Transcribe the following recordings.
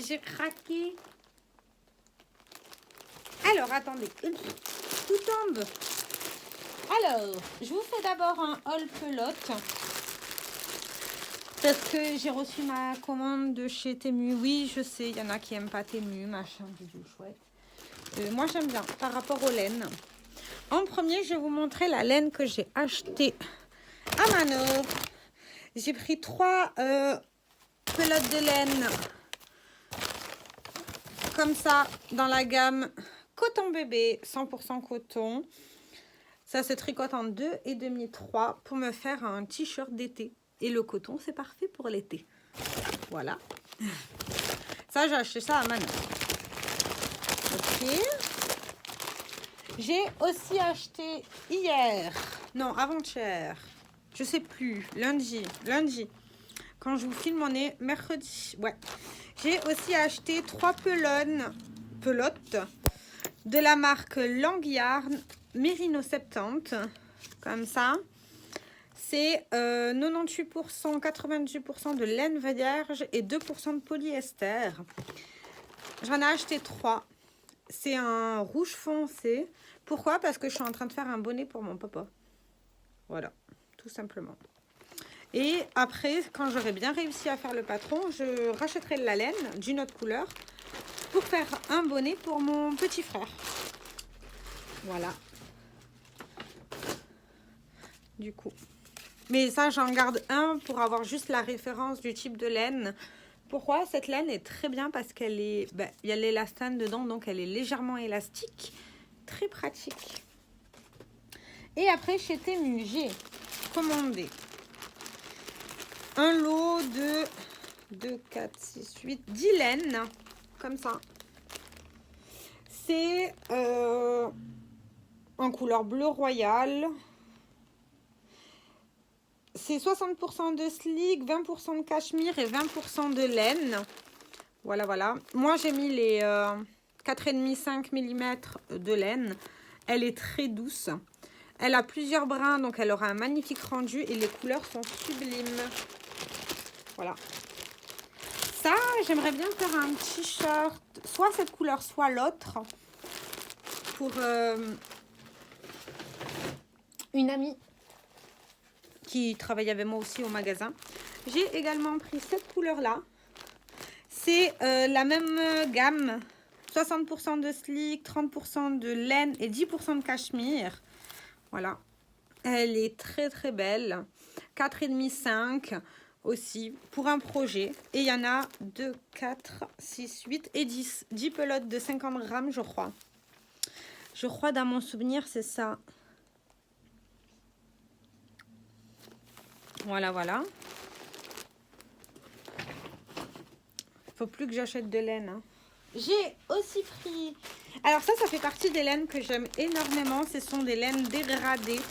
J'ai craqué. Alors, attendez. Tout tombe. Alors, je vous fais d'abord un haul pelote. Parce que j'ai reçu ma commande de chez Temu. Oui, je sais, il y en a qui n'aiment pas Temu, machin, bidou, chouette. Moi, j'aime bien par rapport aux laines. En premier, je vais vous montrer la laine que j'ai achetée à Manor. J'ai pris 3 pelotes de laine comme ça dans la gamme coton bébé 100% coton. Ça se tricote en 2,5 3 pour me faire un t-shirt d'été. Et le coton, c'est parfait pour l'été. Voilà. Ça, j'ai acheté ça à Manor. Ok. J'ai aussi acheté hier, non, avant-hier, je sais plus, lundi, quand je vous filme, on est mercredi, ouais. J'ai aussi acheté 3 pelotes de la marque Langyarn Merino 70, comme ça. C'est 98%, 98% de laine vierge et 2% de polyester. J'en ai acheté 3. C'est un rouge foncé. Pourquoi? Parce que je suis en train de faire un bonnet pour mon papa. Voilà, tout simplement. Et après, quand j'aurai bien réussi à faire le patron, je rachèterai de la laine d'une autre couleur pour faire un bonnet pour mon petit frère. Voilà. Du coup. Mais ça, j'en garde un pour avoir juste la référence du type de laine. Pourquoi? Cette laine est très bien parce qu'elle est... Ben, il y a l'élastane dedans, donc elle est légèrement élastique. Très pratique. Et après, chez Temu, j'ai commandé un lot de 2, 4, 6, 8, 10 laines. Comme ça. C'est en couleur bleu royal. C'est 60% de slick, 20% de cachemire et 20% de laine. Voilà, voilà. Moi, j'ai mis les 4,5-5 mm de laine. Elle est très douce. Elle a plusieurs brins, donc elle aura un magnifique rendu. Et les couleurs sont sublimes. Voilà. Ça, j'aimerais bien faire un t-shirt. Soit cette couleur, soit l'autre. Pour une amie qui travaille avec moi aussi au magasin. J'ai également pris cette couleur-là. C'est la même gamme. 60% de slick, 30% de laine et 10% de cachemire. Voilà. Elle est très très belle. 4,5-5 aussi pour un projet. Et il y en a 2, 4, 6, 8 et 10. 10 pelotes de 50 grammes, je crois. Je crois dans mon souvenir, c'est ça. Voilà, voilà. Faut plus que j'achète de laine. Hein. J'ai aussi pris... Alors ça fait partie des laines que j'aime énormément. Ce sont des laines dégradées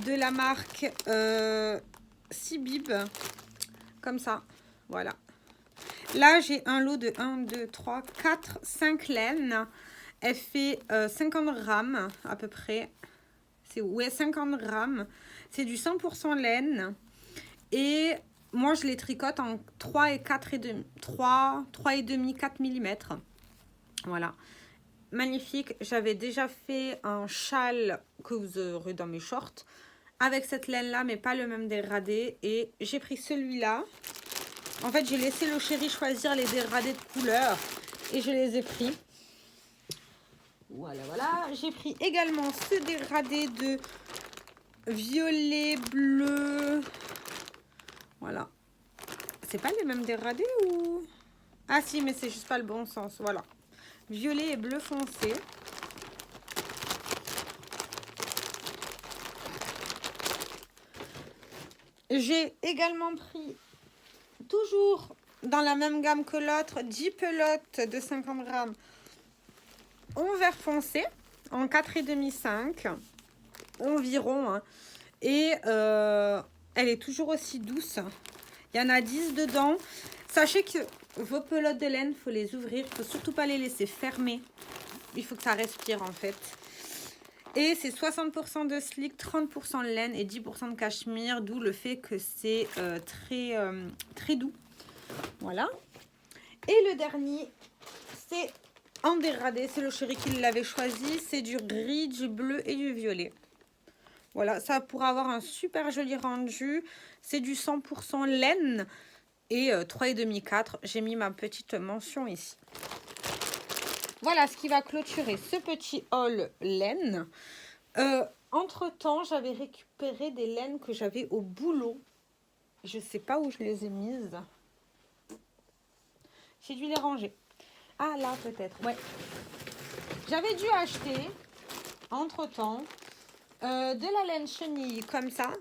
de la marque Sibib. Comme ça. Voilà. Là, j'ai un lot de 1, 2, 3, 4, 5 laines. Elle fait 50 grammes à peu près. C'est ouais, 50 grammes. C'est du 100% laine. Et... moi, je les tricote en 3 et 4,5, 3,5, 4 mm. Voilà. Magnifique. J'avais déjà fait un châle que vous aurez dans mes shorts avec cette laine-là, mais pas le même dégradé. Et j'ai pris celui-là. En fait, j'ai laissé le chéri choisir les dégradés de couleur et je les ai pris. Voilà, voilà. J'ai pris également ce dégradé de violet, bleu... Voilà. C'est pas les mêmes dégradés ou... Ah si, mais c'est juste pas le bon sens. Voilà. Violet et bleu foncé. J'ai également pris, toujours dans la même gamme que l'autre, 10 pelotes de 50 grammes en vert foncé, en 4,5 environ. Hein. Et elle est toujours aussi douce. Il y en a 10 dedans. Sachez que vos pelotes de laine, il faut les ouvrir. Il ne faut surtout pas les laisser fermer. Il faut que ça respire en fait. Et c'est 60% de slick, 30% de laine et 10% de cachemire. D'où le fait que c'est très doux. Voilà. Et le dernier, c'est en dégradé. C'est le chéri qui l'avait choisi. C'est du gris, du bleu et du violet. Voilà, ça pourra avoir un super joli rendu. C'est du 100% laine et 3,5 4. J'ai mis ma petite mention ici. Voilà ce qui va clôturer ce petit haul laine. Entre-temps, j'avais récupéré des laines que j'avais au boulot. Je ne sais pas où je les ai mises. J'ai dû les ranger. Ah là, peut-être, ouais. J'avais dû acheter, entre-temps, de la laine chenille comme ça.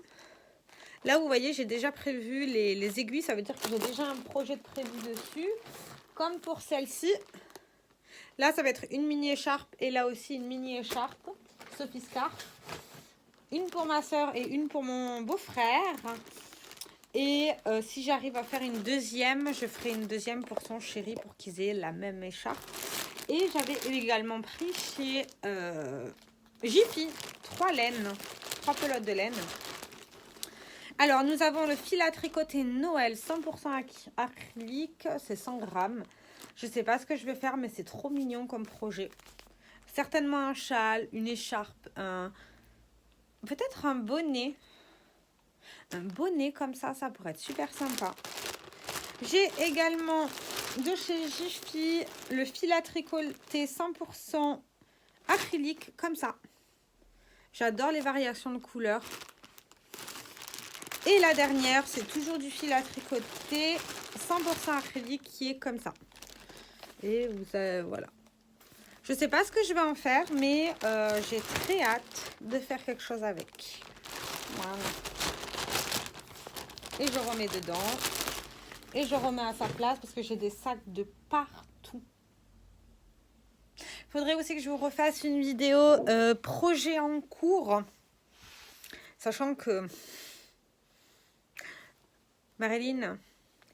Là, vous voyez, j'ai déjà prévu les aiguilles. Ça veut dire que j'ai déjà un projet de prévu dessus. Comme pour celle-ci. Là, ça va être une mini écharpe et là aussi une mini écharpe. Sophie Scarf. Une pour ma soeur et une pour mon beau-frère. Et si j'arrive à faire une deuxième, je ferai une deuxième pour son chéri pour qu'ils aient la même écharpe. Et j'avais également pris chez Jiffy 3 laines, 3 pelotes de laine. Alors, nous avons le fil à tricoter Noël 100% acrylique, c'est 100 grammes. Je ne sais pas ce que je vais faire, mais c'est trop mignon comme projet. Certainement un châle, une écharpe, peut-être un bonnet. Un bonnet comme ça pourrait être super sympa. J'ai également de chez Jiffy le fil à tricoter 100% acrylique comme ça. J'adore les variations de couleurs. Et la dernière, c'est toujours du fil à tricoter 100% acrylique qui est comme ça. Et vous avez, voilà. Je ne sais pas ce que je vais en faire, mais j'ai très hâte de faire quelque chose avec. Voilà. Et je remets dedans. Et je remets à sa place parce que j'ai des sacs de partout. Il faudrait aussi que je vous refasse une vidéo projet en cours. Sachant que... Marilyn,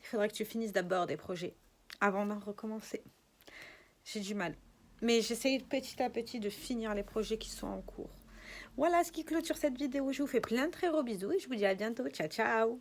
il faudrait que tu finisses d'abord des projets avant d'en recommencer. J'ai du mal. Mais j'essaye petit à petit de finir les projets qui sont en cours. Voilà ce qui clôture cette vidéo. Je vous fais plein de très gros bisous et je vous dis à bientôt. Ciao, ciao!